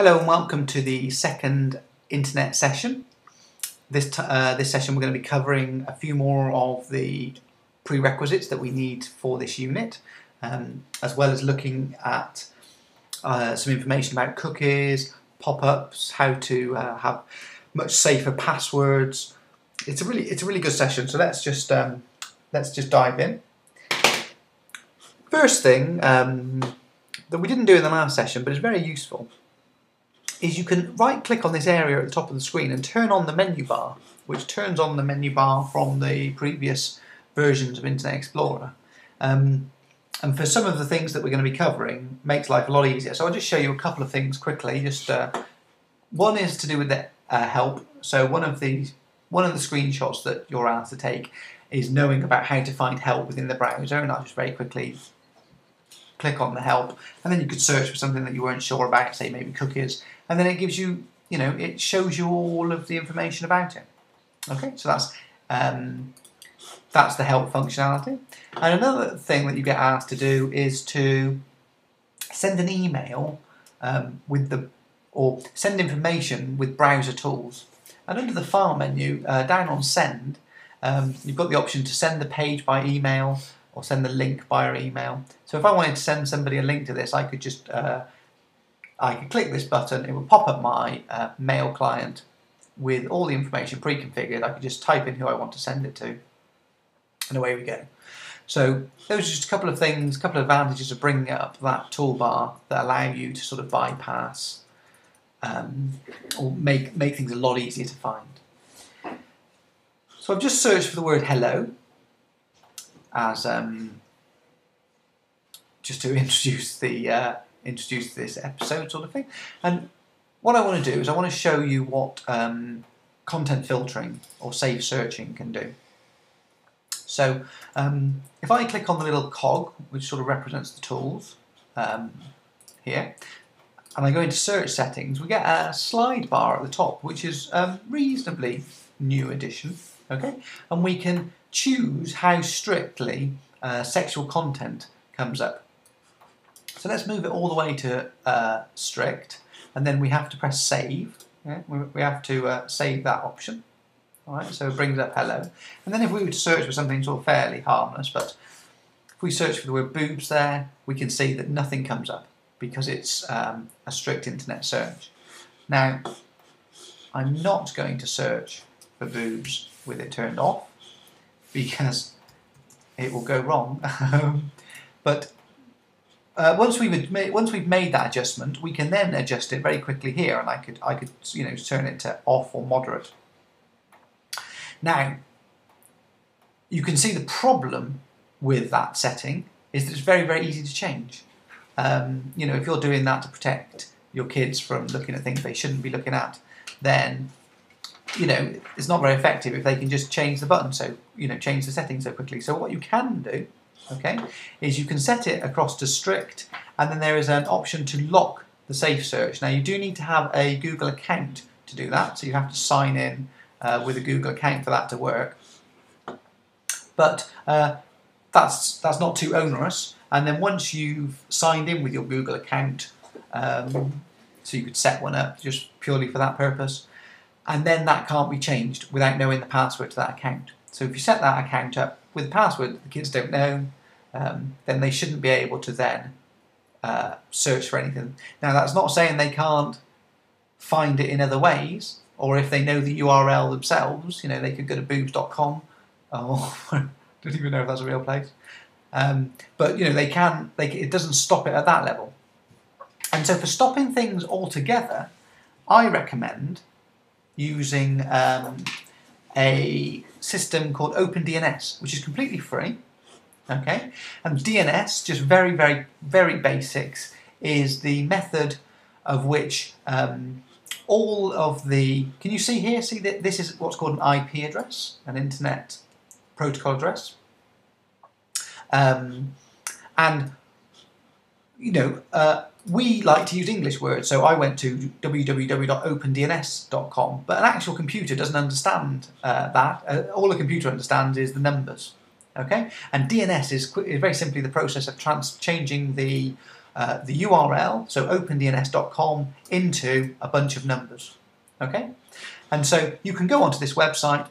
Hello and welcome to the second internet session. This session we're going to be covering a few more of the prerequisites that we need for this unit, as well as looking at some information about cookies, pop-ups, how to have much safer passwords. It's a really good session. So let's just dive in. First thing that we didn't do in the last session, but is very useful, is you can right-click on this area at the top of the screen and turn on the menu bar, which turns on the menu bar from the previous versions of Internet Explorer. And for some of the things that we're going to be covering, makes life a lot easier. So I'll just show you a couple of things quickly. One is to do with the help. So one of the screenshots that you're asked to take is knowing about how to find help within the browser, and I'll just very quickly click on the help, and then you could search for something that you weren't sure about, say maybe cookies, and then it gives you, it shows you all of the information about it. Okay, so that's the help functionality. And another thing that you get asked to do is to send an email or send information with browser tools. And under the file menu, down on send, you've got the option to send the page by email or send the link via email. So if I wanted to send somebody a link to this, I could just I could click this button. It would pop up my mail client with all the information pre-configured. I could just type in who I want to send it to, and away we go. So those are just a couple of things, a couple of advantages of bringing up that toolbar that allow you to sort of bypass or make things a lot easier to find. So I've just searched for the word hello as just to introduce this episode sort of thing. And what I want to do is I want to show you what content filtering or safe searching can do. So if I click on the little cog, which sort of represents the tools here, and I go into search settings, we get a slide bar at the top, which is a reasonably new addition. Okay, and we can choose how strictly sexual content comes up. So let's move it all the way to strict, and then we have to press save. Yeah? We have to save that option. All right, so it brings up hello. And then if we were to search for something sort of fairly harmless, but if we search for the word boobs there, we can see that nothing comes up because it's a strict internet search. Now, I'm not going to search for boobs with it turned off because it will go wrong. But once we've made that adjustment, we can then adjust it very quickly here, and I could turn it to off or moderate. Now, you can see the problem with that setting is that it's very, very easy to change. If you're doing that to protect your kids from looking at things they shouldn't be looking at, then it's not very effective if they can just change the button, change the settings so quickly. So what you can do, okay, is you can set it across to strict, and then there is an option to lock the safe search. Now you do need to have a Google account to do that, so you have to sign in with a Google account for that to work. But that's not too onerous. And then once you've signed in with your Google account, so you could set one up just purely for that purpose, and then that can't be changed without knowing the password to that account. So if you set that account up with a password that the kids don't know, then they shouldn't be able to then search for anything. Now that's not saying they can't find it in other ways, or if they know the URL themselves, they could go to boobs.com, or I don't even know if that's a real place. But they can. It doesn't stop it at that level. And so for stopping things altogether, I recommend using a system called OpenDNS, which is completely free. Okay, and DNS, just very, very, very basics, is the method of which all of the. Can you see here? See that this is what's called an IP address, an Internet Protocol address, and we like to use English words, so I went to www.opendns.com, but an actual computer doesn't understand that. All a computer understands is the numbers. Okay, and DNS is very simply the process of changing the the URL, so opendns.com, into a bunch of numbers. Okay? And so you can go onto this website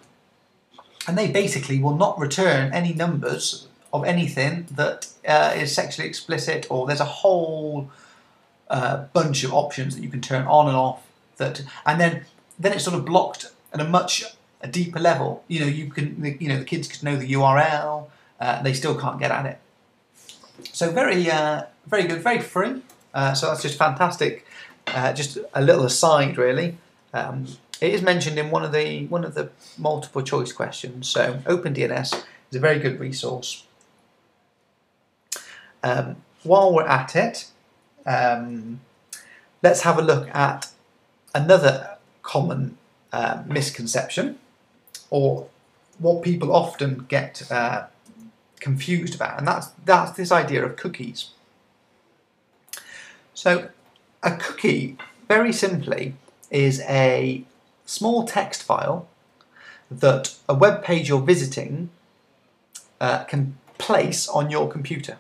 and they basically will not return any numbers of anything that is sexually explicit, or there's a whole bunch of options that you can turn on and off. And then it's sort of blocked at a much deeper level. You know, the kids could know the URL, they still can't get at it. So very good, very free. So that's just fantastic. Just a little aside, really. It is mentioned in one of the multiple choice questions. So OpenDNS is a very good resource. While we're at it, let's have a look at another common misconception, or what people often get confused about, and that's this idea of cookies. So a cookie, very simply, is a small text file that a web page you're visiting can place on your computer.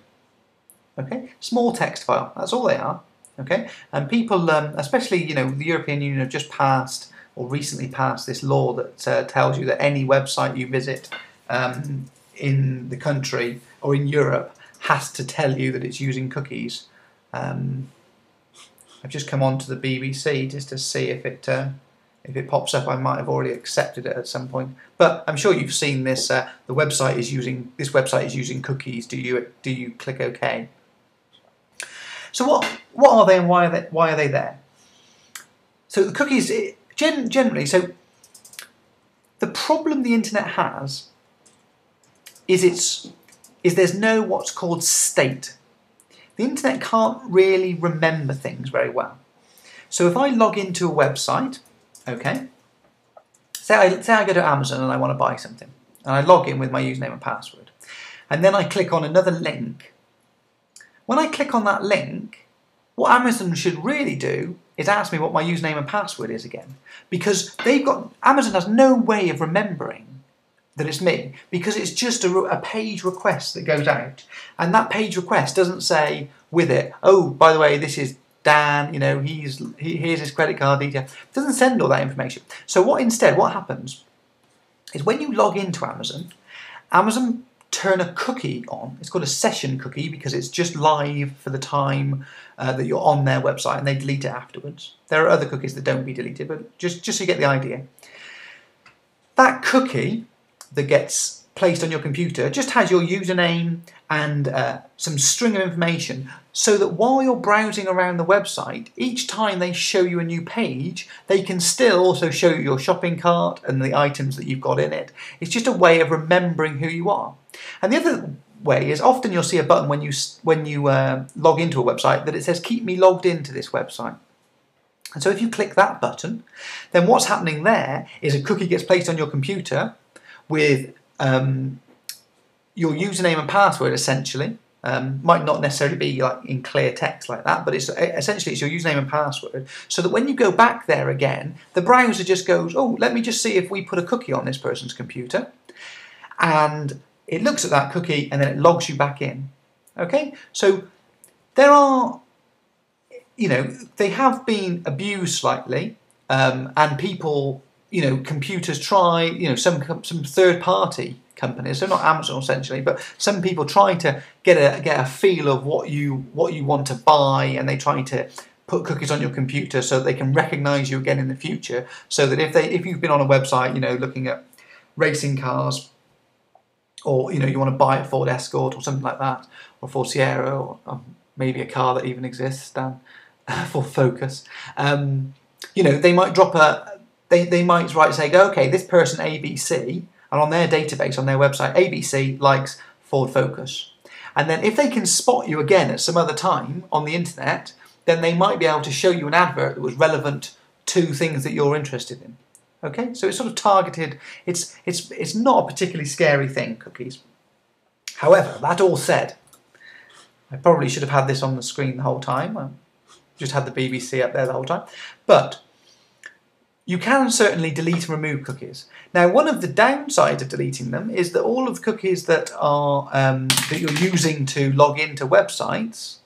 Okay, small text file. That's all they are. Okay, and people, especially the European Union have just passed or recently passed this law that tells you that any website you visit in the country or in Europe has to tell you that it's using cookies. I've just come on to the BBC just to see if it pops up. I might have already accepted it at some point, but I'm sure you've seen this. This website is using cookies. Do you click OK? So what are they, and why are they there? So the cookies, generally, so the problem the internet has is there's no what's called state. The internet can't really remember things very well. So if I log into a website, okay, say I go to Amazon and I want to buy something, and I log in with my username and password, and then I click on another link. When I click on that link, what Amazon should really do is ask me what my username and password is again, because Amazon has no way of remembering that it's me, because it's just a page request that goes out, and that page request doesn't say with it, oh, by the way, this is Dan, here's his credit card detail. It doesn't send all that information. So what happens is when you log into Amazon turn a cookie on. It's called a session cookie because it's just live for the time that you're on their website, and they delete it afterwards. There are other cookies that don't be deleted, but just so you get the idea. That cookie that gets placed on your computer just has your username and some string of information, so that while you're browsing around the website, each time they show you a new page, they can still also show you your shopping cart and the items that you've got in it. It's just a way of remembering who you are. And the other way is often you'll see a button when you log into a website that it says keep me logged into this website. And so if you click that button, then what's happening there is a cookie gets placed on your computer with your username and password, essentially. Might not necessarily be like in clear text like that, but essentially it's your username and password, so that when you go back there again, the browser just goes, oh, let me just see if we put a cookie on this person's computer, and it looks at that cookie and then it logs you back in. Okay, so there are, they have been abused slightly, and people, computers try, some third-party companies, so not Amazon essentially, but some people try to get a feel of what you want to buy, and they try to put cookies on your computer so that they can recognise you again in the future. So that if you've been on a website, looking at racing cars, or you want to buy a Ford Escort or something like that, or Ford Sierra, or maybe a car that even exists, Dan, Ford Focus. They might drop they might say, okay, this person ABC, and on their database, on their website, ABC likes Ford Focus. And then if they can spot you again at some other time on the internet, then they might be able to show you an advert that was relevant to things that you're interested in. Okay, so it's sort of targeted. It's not a particularly scary thing, cookies. However, that all said, I probably should have had this on the screen the whole time. I just had the BBC up there the whole time. But you can certainly delete and remove cookies. Now, one of the downsides of deleting them is that all of the cookies that are that you're using to log into websites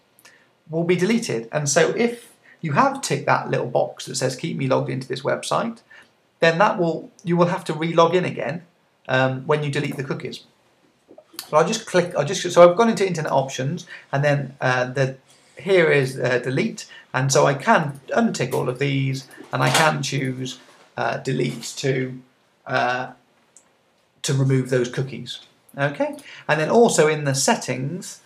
will be deleted. And so if you have ticked that little box that says keep me logged into this website, then you will have to re-log in again when you delete the cookies. So so I've gone into Internet Options, and then here is delete, and so I can untick all of these, and I can choose delete to remove those cookies. Okay, and then also in the settings,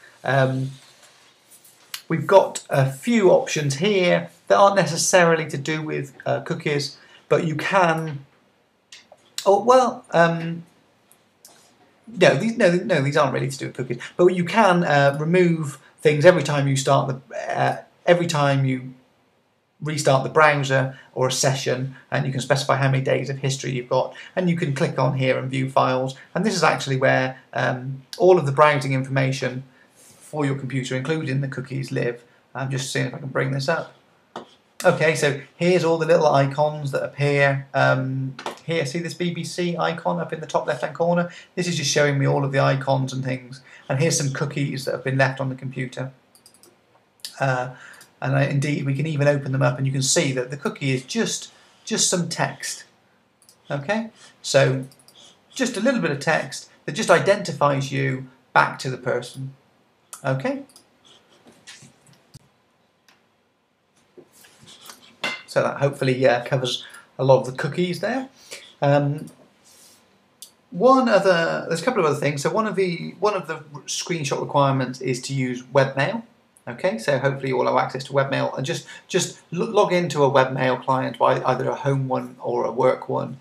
we've got a few options here that aren't necessarily to do with cookies, but you can. Oh well. No, these aren't really to do with cookies. But you can remove things every time you restart the browser or a session, and you can specify how many days of history you've got, and you can click on here and view files. And this is actually where all of the browsing information for your computer, including the cookies, live. I'm just seeing if I can bring this up. Okay, so here's all the little icons that appear here. See this BBC icon up in the top left hand corner? This is just showing me all of the icons and things. And here's some cookies that have been left on the computer. Indeed, we can even open them up, and you can see that the cookie is just some text. Okay, so just a little bit of text that just identifies you back to the person. Okay. So that hopefully covers a lot of the cookies there. There's a couple of other things. So one of the screenshot requirements is to use webmail. Okay, so hopefully you all have access to webmail, and just log into a webmail client, either a home one or a work one.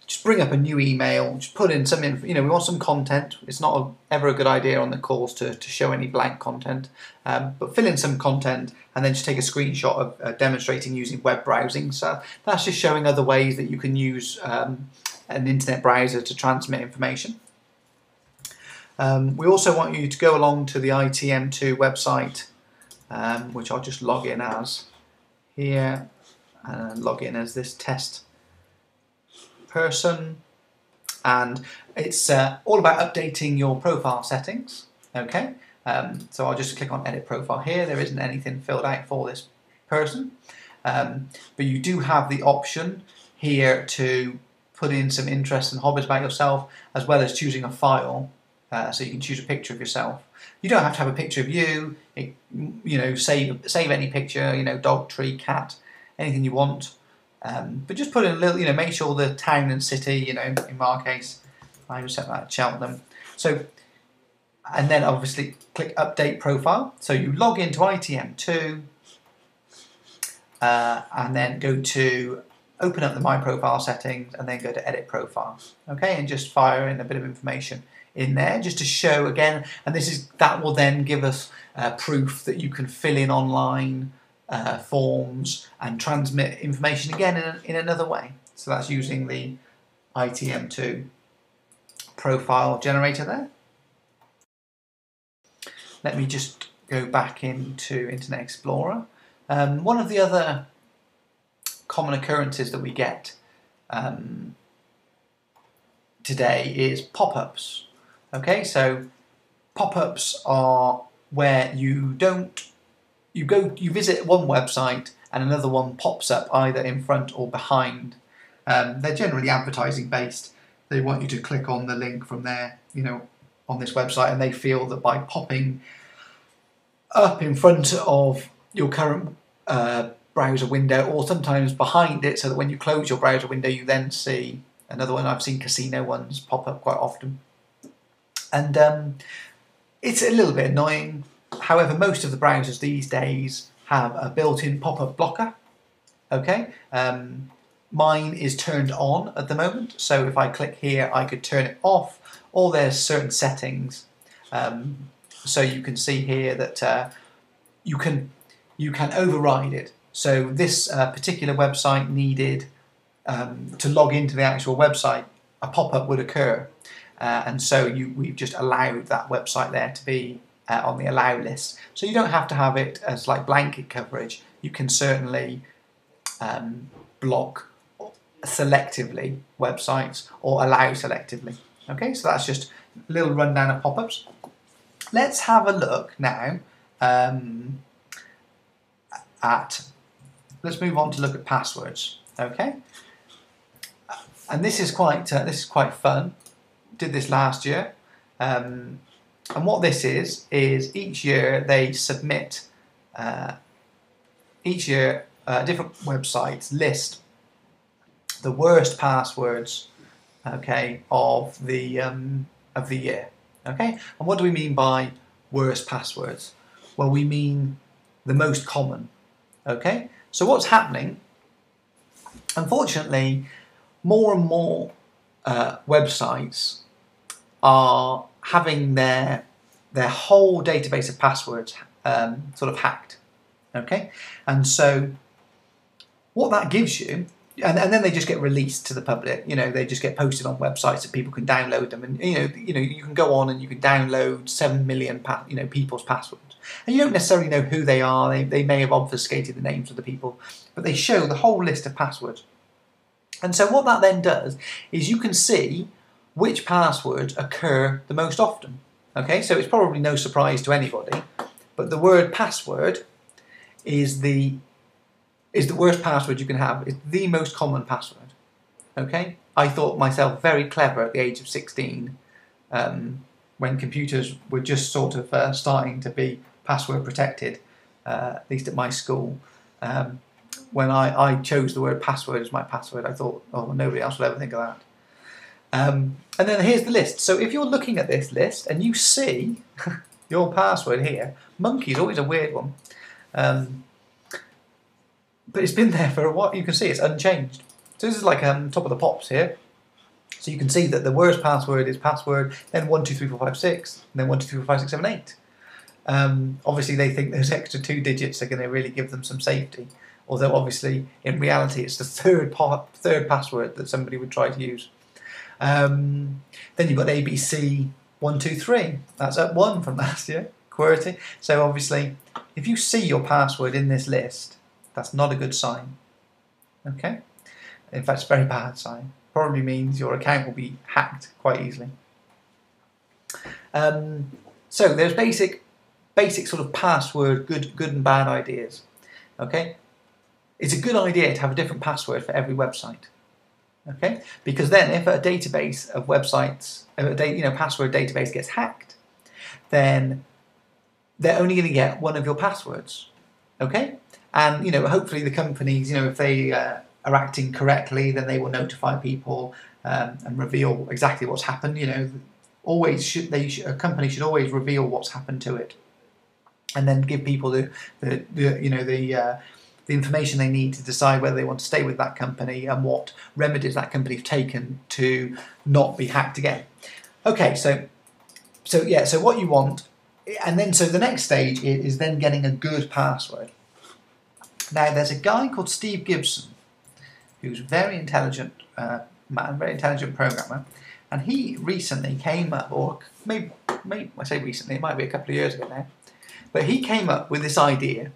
Just bring up a new email, just put in some info. We want some content. It's not ever a good idea on the calls to show any blank content, but fill in some content and then just take a screenshot of demonstrating using web browsing. So that's just showing other ways that you can use an internet browser to transmit information. We also want you to go along to the ITM2 website, which I'll just log in as here, and log in as this test person, and it's all about updating your profile settings. Okay, so I'll just click on edit profile here. There isn't anything filled out for this person, but you do have the option here to put in some interests and hobbies about yourself, as well as choosing a file. So you can choose a picture of yourself. You don't have to have a picture of you. Save any picture. Dog, tree, cat, anything you want. But just put in a little, make sure the town and city, in my case, I would set that at Cheltenham. So, and then obviously click Update Profile. So you log into ITM2, and then go to open up the My Profile settings, and then go to Edit Profile. Okay, and just fire in a bit of information in there just to show again, and that will then give us proof that you can fill in online forms and transmit information again in another way. So that's using the ITM2 profile generator there. Let me just go back into Internet Explorer. One of the other common occurrences that we get today is pop-ups. Okay, so pop-ups are where you visit one website and another one pops up either in front or behind. They're generally advertising based. They want you to click on the link from there, on this website, and they feel that by popping up in front of your current browser window, or sometimes behind it, so that when you close your browser window you then see another one. I've seen casino ones pop up quite often. And it's a little bit annoying. However, most of the browsers these days have a built-in pop-up blocker. Okay, mine is turned on at the moment, so if I click here I could turn it off, or there's certain settings. So you can see here that you can override it. So this particular website needed to log into the actual website, a pop-up would occur. And so we've just allowed that website there to be on the allow list. So you don't have to have it as like blanket coverage. You can certainly block selectively websites or allow selectively. Okay, so that's just a little rundown of pop-ups. Let's have a look now at, let's move on to look at passwords, okay? And this is quite fun. Did this last year, and what this is each year they submit. Each year, different websites list the worst passwords, okay, of the year, okay. And what do we mean by worst passwords? Well, we mean the most common, okay. So what's happening? Unfortunately, more and more websites are having their whole database of passwords sort of hacked, okay? And so what that gives you, and then they just get released to the public, you know, they just get posted on websites that people can download them, and you know you can go on and you can download 7 million people's passwords, and you don't necessarily know who they are. They may have obfuscated the names of the people, but they show the whole list of passwords. And so what that then does is you can see which passwords occur the most often. Okay, so it's probably no surprise to anybody, but the word password is the worst password you can have. It's the most common password. Okay, I thought myself very clever at the age of 16, when computers were just sort of starting to be password protected, at least at my school. When I chose the word password as my password, I thought, oh, nobody else will ever think of that. And then here's the list. So if you're looking at this list and you see your password here, monkey is always a weird one, but it's been there for a while. You can see it's unchanged. So this is like top of the pops here. So you can see that the worst password is password, then 123456, and then 12345678. Obviously they think those extra 2 digits are going to really give them some safety. Although obviously, in reality, it's the third password that somebody would try to use. Then you've got ABC123. That's up 1 from last year. QWERTY. So obviously, if you see your password in this list, that's not a good sign. Okay? In fact, it's a very bad sign. Probably means your account will be hacked quite easily. So there's basic sort of password, good and bad ideas. Okay? It's a good idea to have a different password for every website, okay? Because then, if a database of websites, password database gets hacked, then they're only going to get one of your passwords, okay? And hopefully the companies, if they are acting correctly, then they will notify people and reveal exactly what's happened. A company should always reveal what's happened to it, and then give people the information they need to decide whether they want to stay with that company and what remedies that company have taken to not be hacked again. Okay, so what you want, and then so the next stage is then getting a good password. Now there's a guy called Steve Gibson who's a very intelligent man, very intelligent programmer, and he recently came up, or maybe I say recently, it might be a couple of years ago now, but he came up with this idea,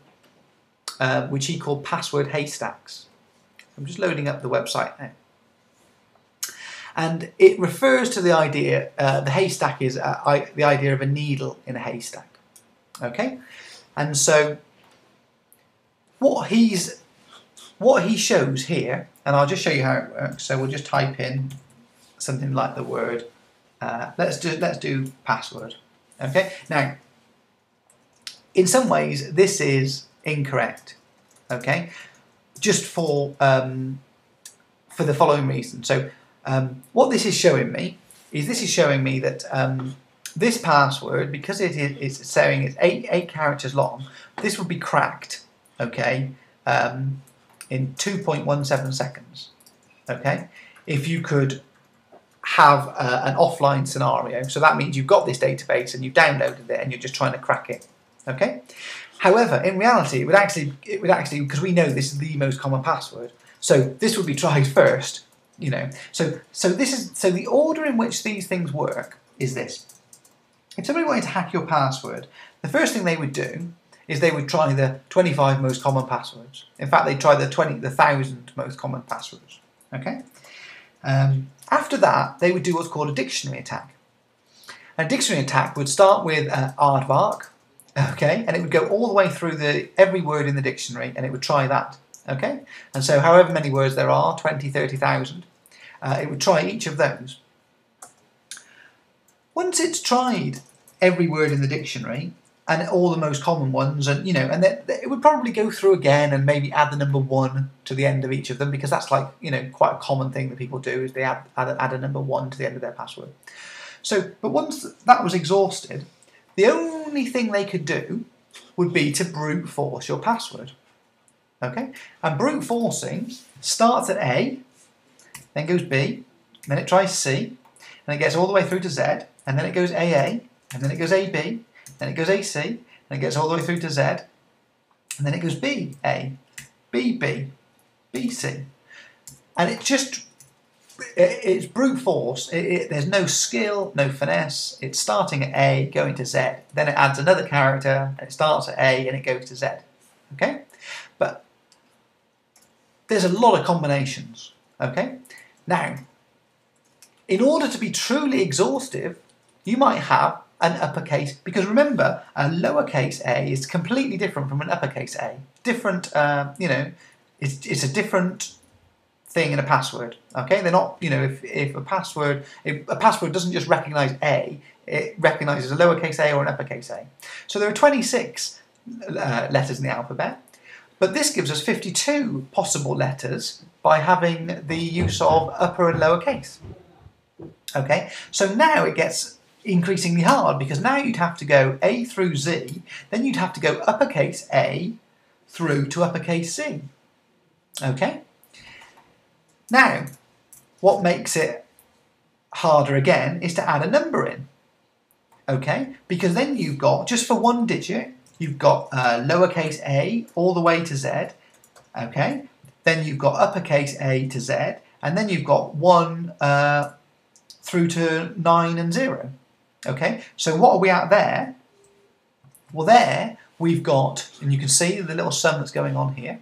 which he called password haystacks. I'm just loading up the website now. And it refers to the idea, the haystack is the idea of a needle in a haystack. Okay? And so what he shows here, and I'll just show you how it works. So we'll just type in something like the word, let's do password. Okay? Now, in some ways, this is incorrect, okay? Just for the following reason. So what this is showing me is that this password, because it's saying it's eight characters long, this would be cracked, okay, in 2.17 seconds, okay? If you could have an offline scenario, so that means you've got this database and you've downloaded it and you're just trying to crack it, okay? However, in reality, it would actually, because we know this is the most common password, so this would be tried first, So the order in which these things work is this. If somebody wanted to hack your password, the first thing they would do is they would try the 25 most common passwords. In fact, they'd try the 1,000 most common passwords. Okay. After that, they would do what's called a dictionary attack. A dictionary attack would start with aardvark, Okay, and it would go all the way through every word in the dictionary, and it would try that. Okay, and so however many words there are, 20, 30,000, it would try each of those. Once it's tried every word in the dictionary and all the most common ones, and and then it would probably go through again and maybe add the number 1 to the end of each of them, because that's like quite a common thing that people do, is they add a number 1 to the end of their password. So, but once that was exhausted, the only thing they could do would be to brute force your password. Okay, and brute forcing starts at A, then goes B, then it tries C, and it gets all the way through to Z, and then it goes AA, and then it goes AB, then it goes AC, and it gets all the way through to Z, and then it goes BA, BB, BC, and it's brute force. There's no skill, no finesse. It's starting at A, going to Z, then it adds another character, and it starts at A and it goes to Z. Okay, but there's a lot of combinations. Okay, now, in order to be truly exhaustive, you might have an uppercase, because remember, a lowercase a is completely different from an uppercase a. Different, it's a different thing in a password. Okay, they're not. If a password doesn't just recognise a, it recognises a lowercase a or an uppercase a. So there are 26 letters in the alphabet, but this gives us 52 possible letters by having the use of upper and lowercase. Okay, so now it gets increasingly hard, because now you'd have to go A through Z, then you'd have to go uppercase A through to uppercase C. Okay? Now, what makes it harder again is to add a number in. Okay? Because then you've got, just for one digit, you've got lowercase a all the way to Z. Okay? Then you've got uppercase A to Z, and then you've got 1 through to 9 and 0. Okay, so what are we at there? Well, there we've got, and you can see the little sum that's going on here,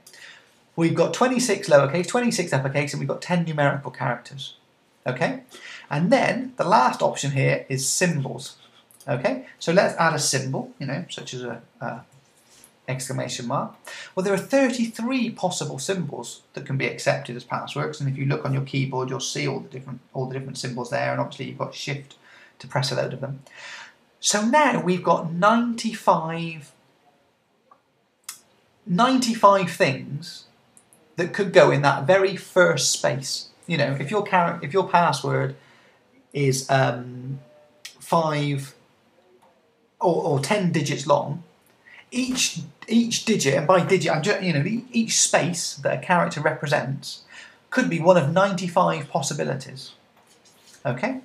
we've got 26 lowercase, 26 uppercase, and we've got 10 numerical characters. Okay, and then the last option here is symbols. Okay, so let's add a symbol, such as a exclamation mark. Well, there are 33 possible symbols that can be accepted as passwords, and if you look on your keyboard, you'll see all the different symbols there, and obviously you've got Shift to press a load of them. So now we've got 95 things that could go in that very first space. If your password is 5 or 10 digits long, each digit, and by digit, each space that a character represents could be one of 95 possibilities. Okay?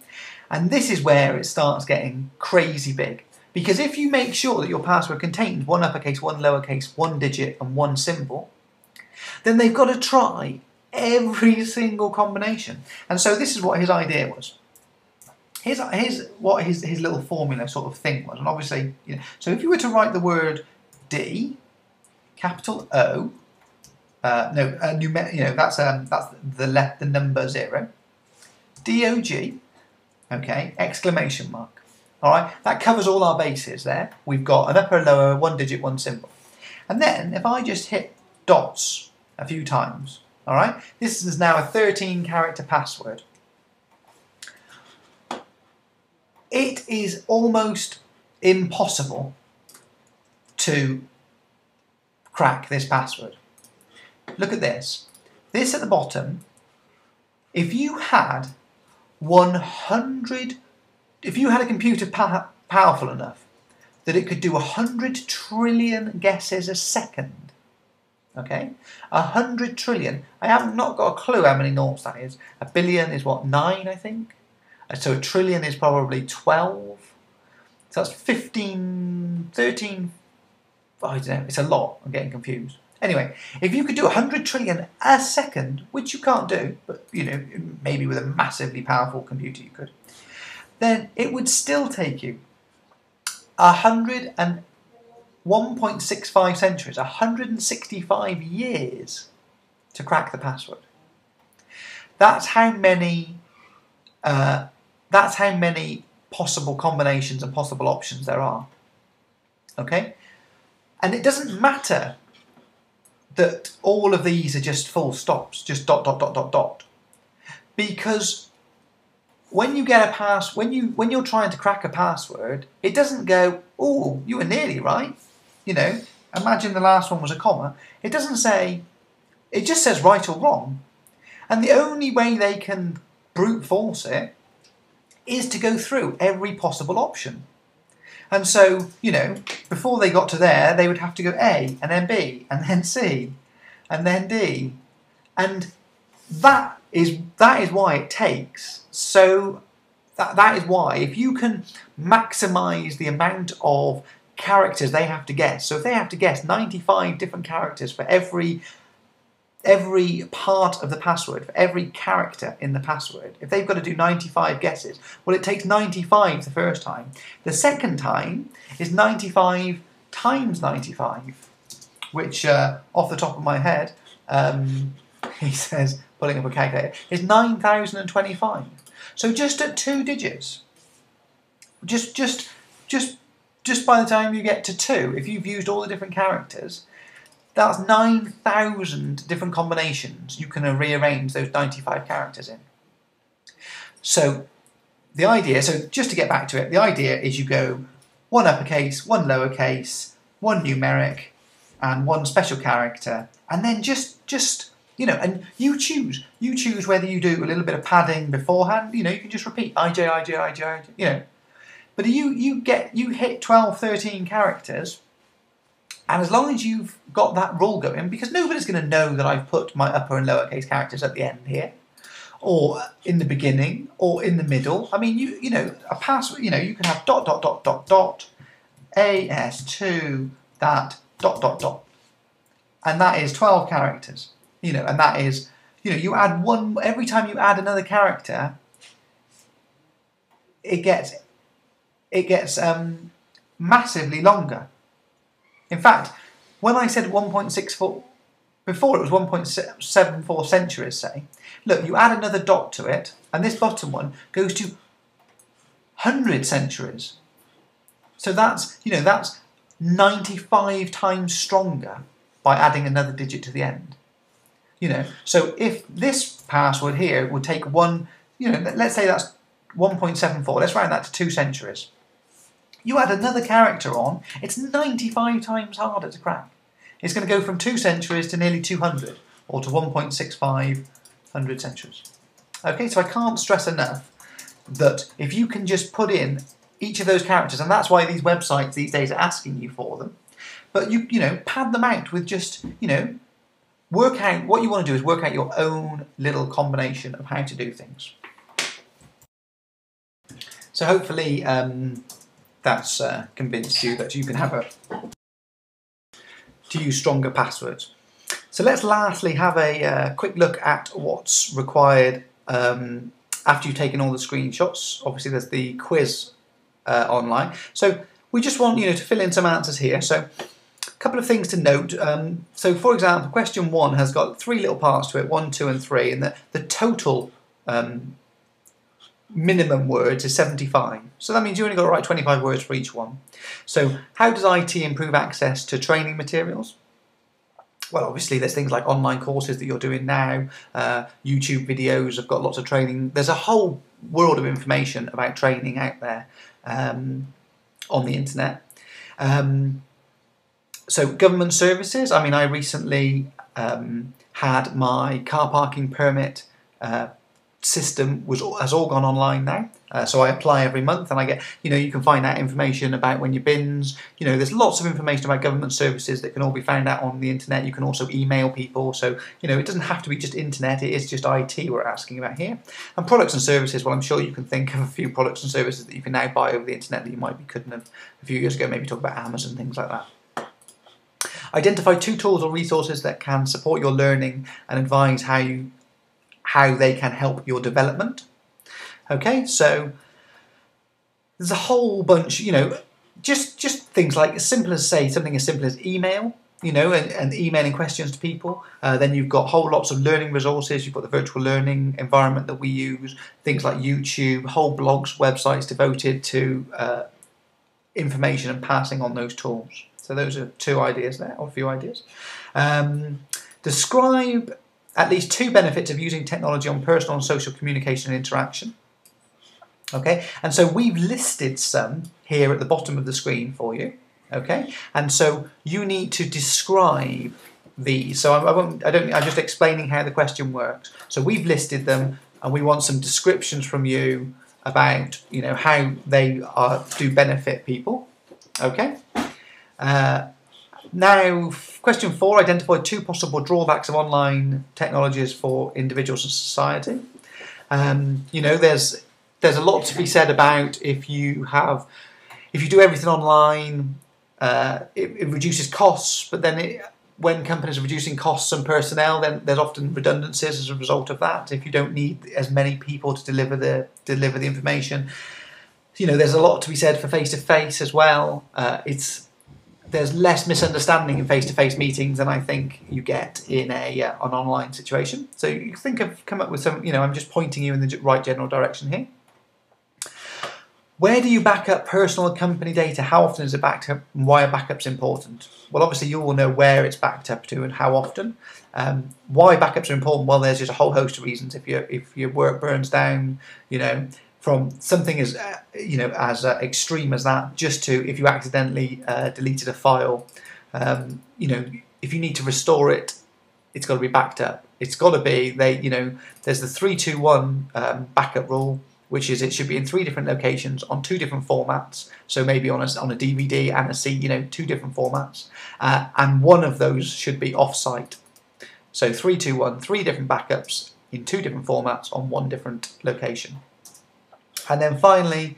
And this is where it starts getting crazy big. Because if you make sure that your password contains 1 uppercase, 1 lowercase, 1 digit, and 1 symbol, then they've got to try every single combination. And so this is what his idea was. Here's what his little formula sort of thing was. And obviously, so if you were to write the word D, capital O, that's the number 0, DOG, okay, exclamation mark. All right, that covers all our bases there. We've got an upper and lower, 1 digit, 1 symbol. And then if I just hit dots a few times, all right, this is now a 13-character password. It is almost impossible to crack this password. Look at this. This at the bottom, if you had a computer powerful enough that it could do 100 trillion guesses a second, okay? 100 trillion. I have not got a clue how many noughts that is. A billion is what, 9, I think? So a trillion is probably 12. So that's 15, 13, I don't know, it's a lot. I'm getting confused. Anyway, if you could do 100 trillion a second, which you can't do, but maybe with a massively powerful computer you could, then it would still take you 1.65 centuries, 165 years to crack the password. That's how many possible combinations and possible options there are. Okay? And it doesn't matter that all of these are just full stops, just dot, dot, dot, dot, dot. Because when you get a when you're trying to crack a password, it doesn't go, oh, you were nearly right. You know, imagine the last one was a comma. It doesn't say, it just says right or wrong. And the only way they can brute force it is to go through every possible option. And so, you know, before they got to there, they would have to go A, and then B, and then C, and then D. And that is why it takes so... That is why, if you can maximise the amount of characters they have to guess, so if they have to guess 95 different characters for every part of the password, for every character in the password, if they've got to do 95 guesses, well, it takes 95 the first time. The second time is 95 times 95, which, off the top of my head, he says, pulling up a calculator, is 9,025. So just at 2 digits, just by the time you get to 2, if you've used all the different characters, that's 9,000 different combinations you can rearrange those 95 characters in. So the idea, so just to get back to it, the idea is you go 1 uppercase, 1 lowercase, 1 numeric, and 1 special character, and then just you know, and you choose whether you do a little bit of padding beforehand. You know, you can just repeat IJ, IJ, IJ, IJ, you know. But you hit 12, 13 characters, and as long as you've got that rule going, because nobody's going to know that I've put my upper and lowercase characters at the end here, or in the beginning, or in the middle. I mean, you know, a password, you know, you can have dot, dot, dot, dot, dot, AS2, that, dot, dot, dot. And that is 12 characters. You know, and that is, you know, you add one, every time you add another character, it gets massively longer. In fact, when I said 1.64, before it was 1.74 centuries, say, look, you add another dot to it, and this bottom one goes to 100 centuries. So that's, you know, that's 95 times stronger by adding another digit to the end. You know, so if this password here would take one, you know, let's say that's 1.74, let's round that to 2 centuries. You add another character on, it's 95 times harder to crack. It's going to go from 2 centuries to nearly 200, or to 1.65 centuries. Okay, so I can't stress enough that if you can just put in each of those characters, and that's why these websites these days are asking you for them, but you know, pad them out with just, you know, work out, what you want to do is work out your own little combination of how to do things. So hopefully that's convinced you that you can have to use stronger passwords. So let's lastly have a quick look at what's required after you've taken all the screenshots. Obviously there's the quiz online. So we just want, you know, to fill in some answers here. So a couple of things to note. So for example, question 1 has got 3 little parts to it, 1, 2 and 3, and the total minimum words is 75. So that means you only got to write 25 words for each one. So how does IT improve access to training materials? Well, obviously there's things like online courses that you're doing now, YouTube videos have got lots of training. There's a whole world of information about training out there on the internet. So government services, I mean, I recently had my car parking permit system has all gone online now. So I apply every month and I get, you know, you can find out information about when your bins, you know, there's lots of information about government services that can all be found out on the internet. You can also email people. So, you know, it doesn't have to be just internet, it is just IT we're asking about here. And products and services, well, I'm sure you can think of a few products and services that you can now buy over the internet that you couldn't have a few years ago, maybe talk about Amazon, things like that. Identify 2 tools or resources that can support your learning and advise how they can help your development. Okay, so there's a whole bunch, you know, just things like as simple as, say, something as simple as email, you know, and emailing questions to people. Then you've got whole lots of learning resources. You've got the virtual learning environment that we use, things like YouTube, whole blogs, websites devoted to information and passing on those tools. So those are two ideas there, or a few ideas. Describe at least 2 benefits of using technology on personal and social communication and interaction. Okay, and so we've listed some here at the bottom of the screen for you. Okay, and so you need to describe these. So I'm just explaining how the question works. So we've listed them, and we want some descriptions from you about, you know, how they do benefit people. Okay. Now, question 4: identify 2 possible drawbacks of online technologies for individuals and society. You know, there's a lot to be said about if you do everything online, it reduces costs, but then when companies are reducing costs and personnel, then there's often redundancies as a result of that. If you don't need as many people to deliver the information, you know, there's a lot to be said for face-to-face as well. There's less misunderstanding in face-to-face meetings than I think you get in an online situation. So you come up with some, you know, I'm just pointing you in the right general direction here. Where do you back up personal and company data? How often is it backed up, and why are backups important? Well, obviously you all know where it's backed up to and how often. Why backups are important? Well, there's just a whole host of reasons. If your work burns down, you know, from something as as extreme as that, just to if you accidentally deleted a file, you know, if you need to restore it, it's got to be backed up. It's got to be there's the 3-2-1 backup rule, which is it should be in 3 different locations on 2 different formats. So maybe on a DVD and a C, you know, 2 different formats, and one of those should be off-site. So 3-2-1, 3 different backups in 2 different formats on 1 different location. And then finally,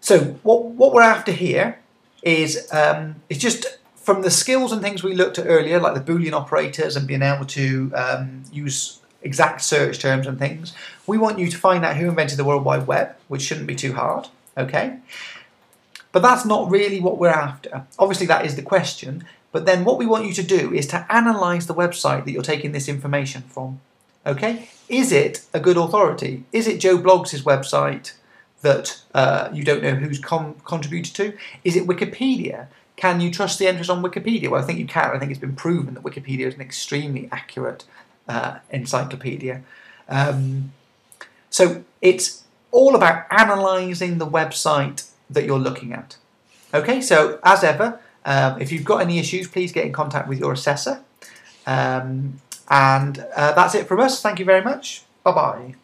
so what we're after here is just from the skills and things we looked at earlier, like the Boolean operators and being able to use exact search terms and things. We want you to find out who invented the World Wide Web, which shouldn't be too hard, okay? But that's not really what we're after. Obviously that is the question, but then what we want you to do is to analyse the website that you're taking this information from, okay? Is it a good authority? Is it Joe Bloggs' website that you don't know who's contributed to? Is it Wikipedia? Can you trust the entries on Wikipedia? Well, I think you can. I think it's been proven that Wikipedia is an extremely accurate encyclopedia. So it's all about analysing the website that you're looking at. Okay, so as ever, if you've got any issues, please get in contact with your assessor. And that's it from us. Thank you very much. Bye-bye.